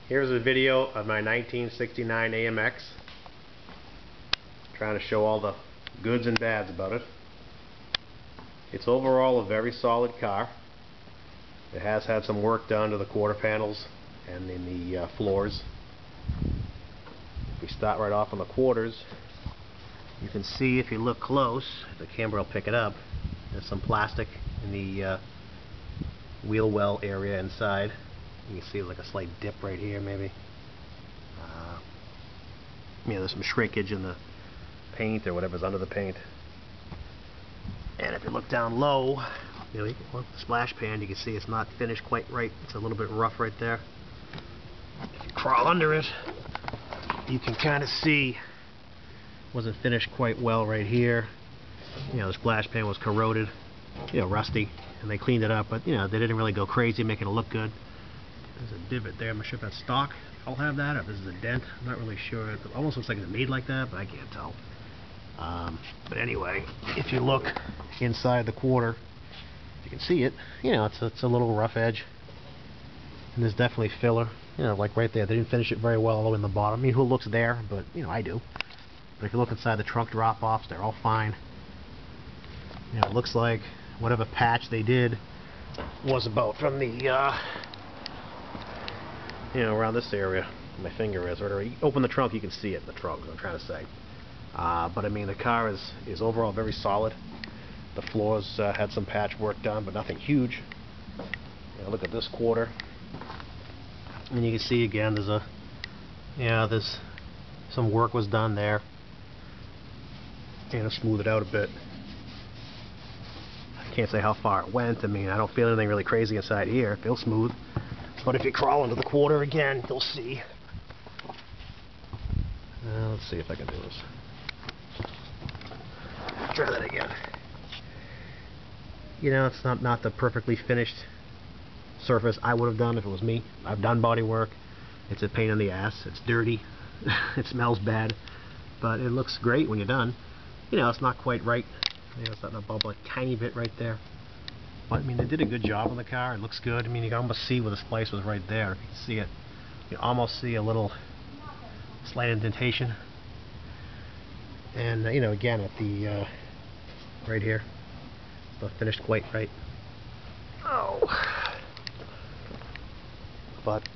Here's a video of my 1969 AMX. Trying to show all the goods and bads about it. It's overall a very solid car. It has had some work done to the quarter panels and in the floors. If we start right off on the quarters, you can see if you look close, the camera will pick it up, there's some plastic in the wheel well area inside. You can see like a slight dip right here maybe. There's some shrinkage in the paint or whatever's under the paint. And if you look down low, the splash pan, you can see it's not finished quite right. It's a little bit rough right there. If you crawl under it, you can kind of see it wasn't finished quite well right here. The splash pan was corroded, rusty, and they cleaned it up, but they didn't really go crazy making it look good. There's a divot there. I'm not sure if that's stock. I'll have that, or if this is a dent. I'm not really sure. It almost looks like it's made like that, but I can't tell. But anyway, if you look inside the quarter, you can see it. It's a little rough edge, and there's definitely filler. Like right there, they didn't finish it very well all the way in the bottom. I mean, who looks there? But I do. But if you look inside the trunk drop-offs, they're all fine. It looks like whatever patch they did was about from the around this area. My finger is. Or you open the trunk, you can see it in the trunk. What I'm trying to say. But I mean, the car is overall very solid. The floors had some patch work done, but nothing huge. Look at this quarter, and you can see again there's some work was done there. Smooth it out a bit. I can't say how far it went. I mean, I don't feel anything really crazy inside here. It feels smooth. But if you crawl into the quarter again, you'll see. Let's see if I can do this. Try that again. It's not the perfectly finished surface I would have done if it was me. I've done body work. It's a pain in the ass. It's dirty. It smells bad. But it looks great when you're done. It's not quite right. It's starting to bubble a tiny bit right there. But I mean, they did a good job on the car. It looks good. I mean, you can almost see where the splice was right there. If you can see it, you almost see a little slight indentation. And again at the right here, it's not finished quite right. Oh, but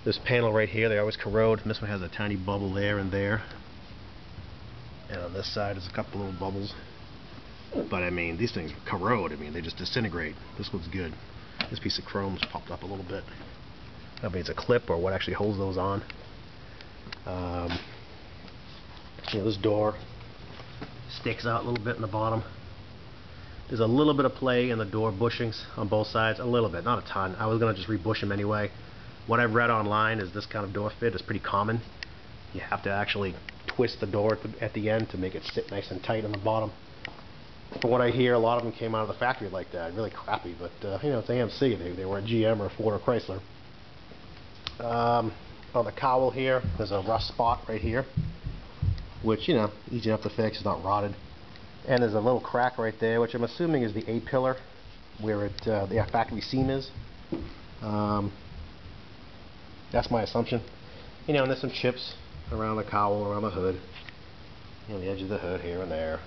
this panel right here, they always corrode. And this one has a tiny bubble there and there. And on this side, there's a couple little bubbles. But I mean, these things corrode. I mean, they just disintegrate. This looks good. This piece of chrome's popped up a little bit. I don't know if it's a clip or what actually holds those on. This door sticks out a little bit in the bottom. There's a little bit of play in the door bushings on both sides. A little bit, not a ton. I was going to just rebush them anyway. What I've read online is this kind of door fit is pretty common. You have to actually twist the door at the end to make it sit nice and tight on the bottom. From what I hear, a lot of them came out of the factory like that. Really crappy, but it's AMC. They were a GM or a Ford or Chrysler. On the cowl here, there's a rough spot right here, which easy enough to fix. It's not rotted. And there's a little crack right there, which I'm assuming is the A-pillar, where the factory seam is. That's my assumption. And there's some chips around the cowl, around the hood, the edge of the hood here and there.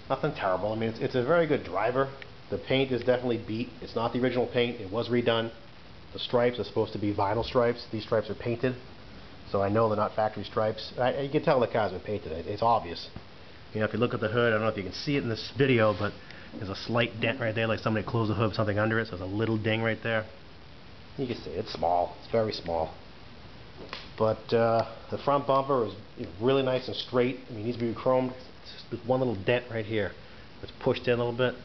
Nothing terrible. I mean, it's a very good driver. The paint is definitely beat. It's not the original paint. It was redone. The stripes are supposed to be vinyl stripes. These stripes are painted, so I know they're not factory stripes. You can tell the car's been painted. It's obvious. If you look at the hood, I don't know if you can see it in this video, but there's a slight dent right there, like somebody closed the hood with something under it, so there's a little ding right there. You can see it's small. It's very small. But the front bumper is really nice and straight. I mean, it needs to be chromed. There's one little dent right here. It's pushed in a little bit.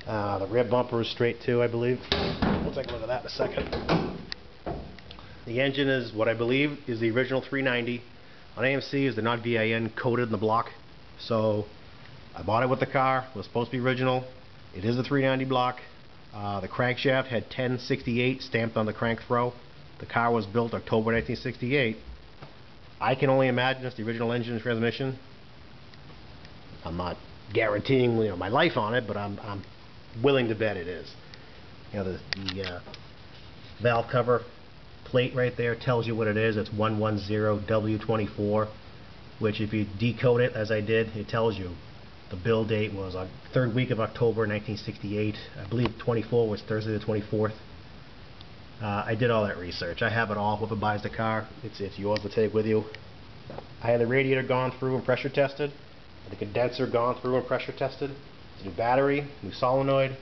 The rear bumper is straight too, I believe. We'll take a look at that in a second. The engine is what I believe is the original 390. On AMC's, they're not VIN coded in the block. So I bought it with the car. It was supposed to be original. It is a 390 block. The crankshaft had 1068 stamped on the crank throw. The car was built October 1968. I can only imagine it's the original engine and transmission. I'm not guaranteeing my life on it, but I'm willing to bet it is. You know, the valve cover plate right there tells you what it is. It's 110W24, which if you decode it as I did, it tells you the build date was on 3rd week of October 1968. I believe 24 was Thursday the 24th. I did all that research. I have it all. Whoever buys the car, it's yours to take with you. I had the radiator gone through and pressure tested, the condenser gone through and pressure tested, new battery, new solenoid.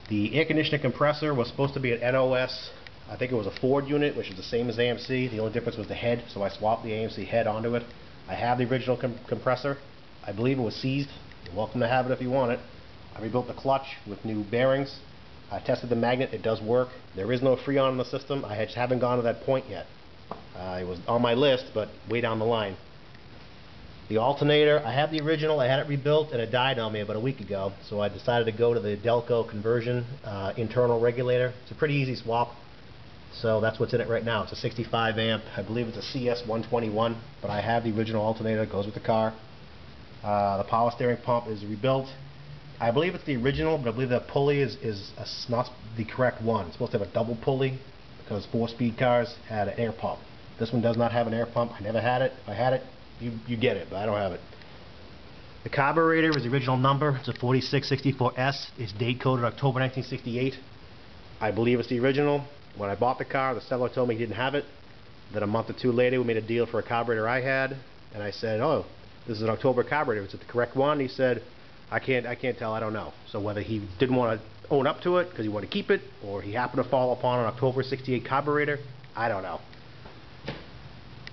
The air conditioning compressor was supposed to be an NOS. I think it was a Ford unit, which is the same as AMC. The only difference was the head, so I swapped the AMC head onto it. I have the original compressor. I believe it was seized. You're welcome to have it if you want it. I rebuilt the clutch with new bearings. I tested the magnet. It does work. There is no Freon in the system. I just haven't gone to that point yet. It was on my list, but way down the line. The alternator, I have the original. I had it rebuilt, and it died on me about a week ago. So I decided to go to the Delco conversion internal regulator. It's a pretty easy swap. So that's what's in it right now. It's a 65 amp. I believe it's a CS121, but I have the original alternator. It goes with the car. The power steering pump is rebuilt. I believe it's the original, but I believe that pulley is not the correct one. It's supposed to have a double pulley because 4-speed cars had an air pump. This one does not have an air pump. I never had it. If I had it, you get it, but I don't have it. The carburetor is the original number. It's a 4664S. It's date coded October 1968. I believe it's the original. When I bought the car, the seller told me he didn't have it. Then a month or two later, we made a deal for a carburetor I had, and I said, "Oh, this is an October carburetor. Is it the correct one?" He said, I can't tell. I don't know." So whether he didn't want to own up to it because he wanted to keep it, or he happened to fall upon an October '68 carburetor, I don't know.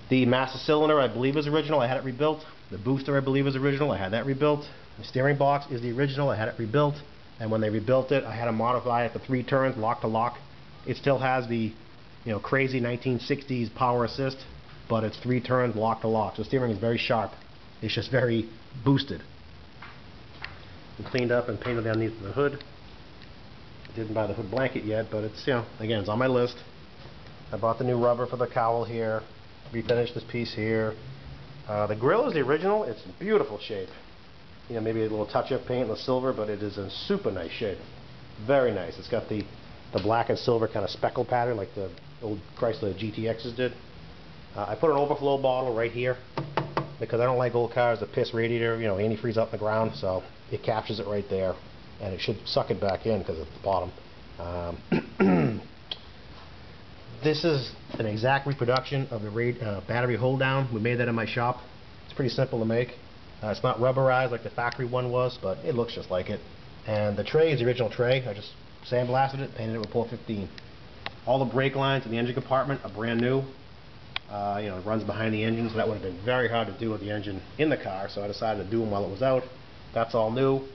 The master cylinder, I believe, is original. I had it rebuilt. The booster, I believe, is original. I had that rebuilt. The steering box is the original. I had it rebuilt. And when they rebuilt it, I had to modify it to 3 turns, lock to lock. It still has the, crazy 1960s power assist, but it's 3 turns, lock to lock. So the steering is very sharp. It's just very boosted. And cleaned up and painted underneath the hood. Didn't buy the hood blanket yet, but it's, again, it's on my list. I bought the new rubber for the cowl here. Refinished this piece here. The grill is the original. It's in beautiful shape. Maybe a little touch-up paint in the silver, but it is in super nice shape. Very nice. It's got the black and silver kind of speckle pattern like the old Chrysler GTXs did. I put an overflow bottle right here because I don't like old cars that piss radiator, antifreeze up in the ground, so it captures it right there, and it should suck it back in because it's the bottom. This is an exact reproduction of the battery hold down. We made that in my shop. It's pretty simple to make. It's not rubberized like the factory one was, but it looks just like it. And the tray is the original tray. I just sandblasted it, painted it with 415. All the brake lines in the engine compartment are brand new. It runs behind the engine, so that would have been very hard to do with the engine in the car, so I decided to do them while it was out. That's all new.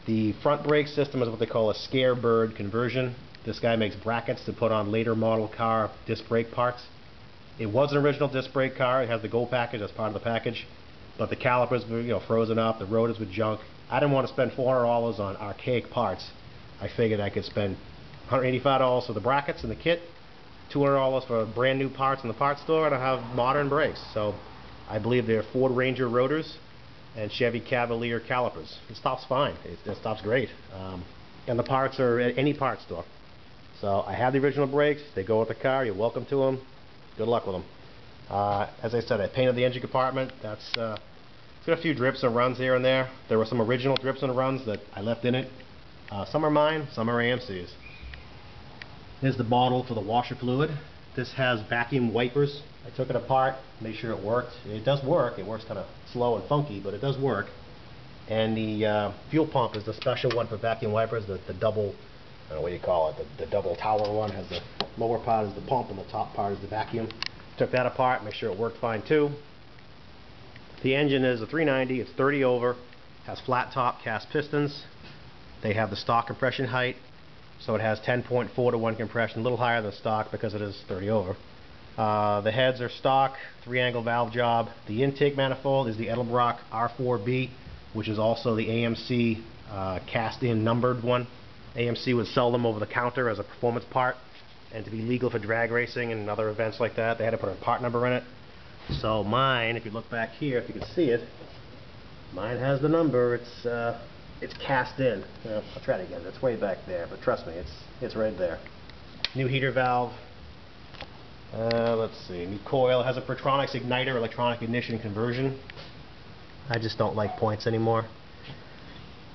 The front brake system is what they call a Scarebird conversion. This guy makes brackets to put on later model car disc brake parts. It was an original disc brake car. It has the Gold package as part of the package, but the calipers were frozen up. The rotors were junk. I didn't want to spend $400 on archaic parts. I figured I could spend $185 for the brackets and the kit, $200 for brand new parts in the parts store, and I have modern brakes. So I believe they're Ford Ranger rotors and Chevy Cavalier calipers. It stops fine. It stops great. And the parts are at any parts store. So I have the original brakes. They go with the car. You're welcome to them. Good luck with them. As I said, I painted the engine compartment. It's got a few drips and runs here and there. There were some original drips and runs that I left in it. Some are mine, some are AMC's. Here's the bottle for the washer fluid. This has vacuum wipers. I took it apart, made sure it worked. It does work. It works kind of slow and funky, but it does work. And the fuel pump is the special one for vacuum wipers, the double, I don't know what you call it, the double tower one. Has the lower part is the pump and the top part is the vacuum. Took that apart, make sure it worked fine too. The engine is a 390, it's 30 over, has flat top cast pistons. They have the stock compression height, so it has 10.4 to 1 compression, a little higher than stock because it is 30 over. The heads are stock, 3-angle valve job. The intake manifold is the Edelbrock R4B, which is also the AMC cast-in numbered one. AMC would sell them over the counter as a performance part, and to be legal for drag racing and other events like that, they had to put a part number in it. So mine, if you look back here, if you can see it, mine has the number. It's it's cast in. Well, I'll try it again. It's way back there, but trust me, it's right there. New heater valve. Let's see. New coil. Has a Pertronix igniter, electronic ignition conversion. I just don't like points anymore.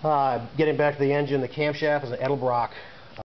Getting back to the engine, the camshaft is an Edelbrock